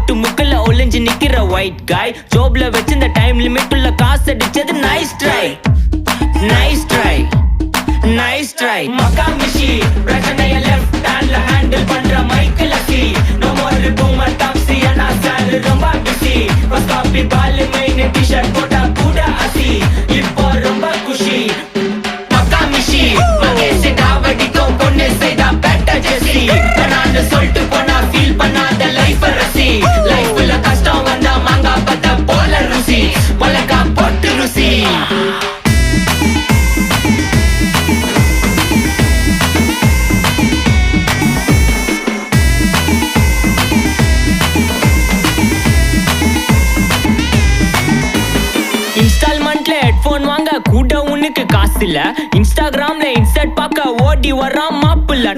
முட்டு முக்குல ஒளிஞ்சு நிக்கிற ஒயிட் காய் ஜோப்ல வச்சிருந்த டைம் லிமிட் உள்ள காசு அடிச்சது nice try nice try nice try மக்கா மிஷி பிரச்சனைய லெஃப்ட் ஹேண்ட்ல ஹேண்டில் பண்ற Michael lucky no more boomer taxi அண்ணா சார் ரொம்ப பிஸி ஃபர்ஸ்ட் காப்பி பால் மெயின் டி-ஷர்ட் போட்டா கூட அசி இப்போ ரொம்ப குஷி மக்கா மிஷி மகேஷ் டாவடிக்கும் பொண்ணு செய்தா பெட்டர் ஜெசி நான் சொல்லிட்டு போனா ஃபீல் பண்ணாத லைஃப் ரசி லைஃப்ல கஷ்டம் வந்தா மாங்கா பத்த போல ருசி மொளகா போட்டு ருசி இன்ஸ்டால்மெண்ட்ல ஹெட்போன் வாங்க கூட உனக்கு காசு இல்ல இன்ஸ்டாகிராம்ல இன்ஸ்டர்ட் பார்க்க ஓடி வரான் மாப்பிள்ள